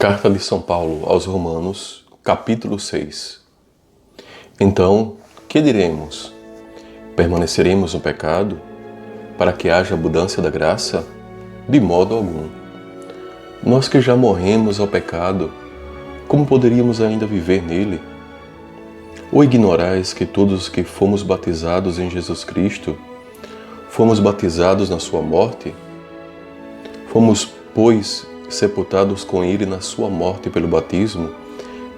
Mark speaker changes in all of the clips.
Speaker 1: Carta de São Paulo aos Romanos, capítulo 6. Então, que diremos? Permaneceremos no pecado, para que haja abundância da graça? De modo algum. Nós que já morremos ao pecado, como poderíamos ainda viver nele? Ou ignorais que todos os que fomos batizados em Jesus Cristo, fomos batizados na sua morte? Fomos, pois, sepultados com ele na sua morte pelo batismo,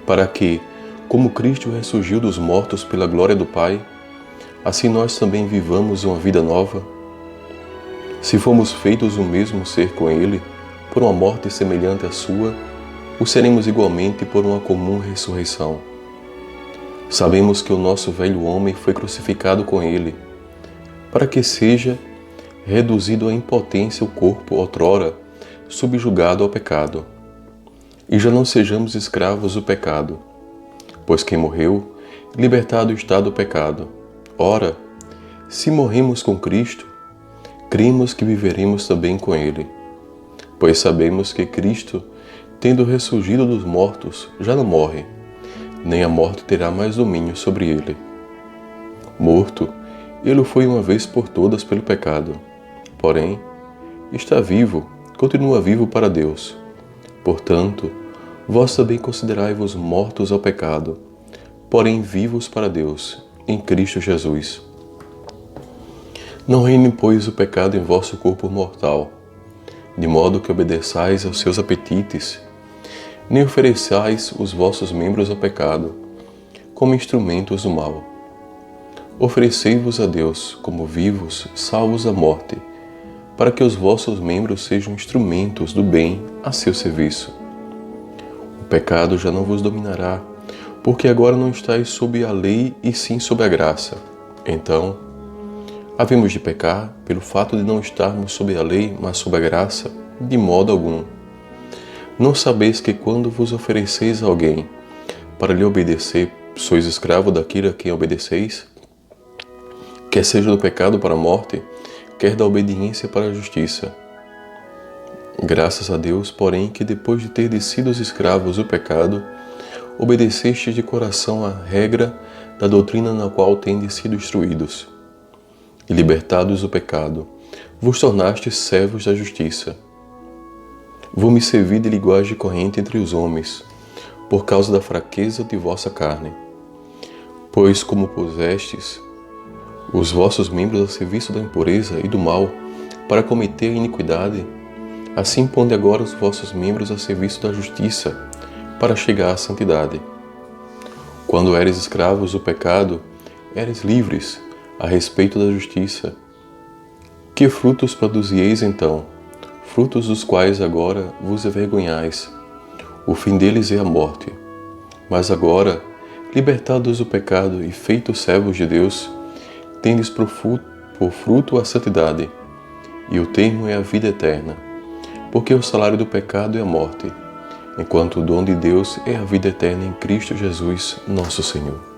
Speaker 1: para que, como Cristo ressurgiu dos mortos pela glória do Pai, assim nós também vivamos uma vida nova. Se fomos feitos o mesmo ser com ele, por uma morte semelhante à sua, o seremos igualmente por uma comum ressurreição. Sabemos que o nosso velho homem foi crucificado com ele, para que seja reduzido à impotência o corpo outrora subjugado ao pecado, e já não sejamos escravos do pecado, pois quem morreu, libertado está do pecado. Ora, se morremos com Cristo, cremos que viveremos também com ele, pois sabemos que Cristo, tendo ressurgido dos mortos, já não morre, nem a morte terá mais domínio sobre ele. Morto, ele foi uma vez por todas pelo pecado, porém, está vivo, continua vivo para Deus. Portanto, vós também considerai-vos mortos ao pecado, porém vivos para Deus, em Cristo Jesus. Não reine, pois, o pecado em vosso corpo mortal, de modo que obedeçais aos seus apetites, nem ofereçais os vossos membros ao pecado, como instrumentos do mal. Oferecei-vos a Deus como vivos, salvos da morte, para que os vossos membros sejam instrumentos do bem a seu serviço. O pecado já não vos dominará, porque agora não estáis sob a lei e sim sob a graça. Então, havemos de pecar pelo fato de não estarmos sob a lei, mas sob a graça? De modo algum. Não sabeis que quando vos ofereceis a alguém para lhe obedecer, sois escravo daquilo a quem obedeceis? Quer seja do pecado para a morte, quer da obediência para a justiça. Graças a Deus, porém, que depois de ter sido os escravos do pecado, obedecestes de coração à regra da doutrina na qual tendes sido instruídos. E libertados do pecado, vos tornastes servos da justiça. Vou-me servir de linguagem corrente entre os homens, por causa da fraqueza de vossa carne. Pois como pusestes os vossos membros a serviço da impureza e do mal, para cometer a iniquidade, assim ponde agora os vossos membros a serviço da justiça, para chegar à santidade. Quando eres escravos do pecado, eres livres a respeito da justiça. Que frutos produzieis então? Frutos dos quais agora vos envergonhais. O fim deles é a morte. Mas agora, libertados do pecado e feitos servos de Deus, tendes por fruto a santidade, e o termo é a vida eterna, porque o salário do pecado é a morte, enquanto o dom de Deus é a vida eterna em Cristo Jesus, nosso Senhor.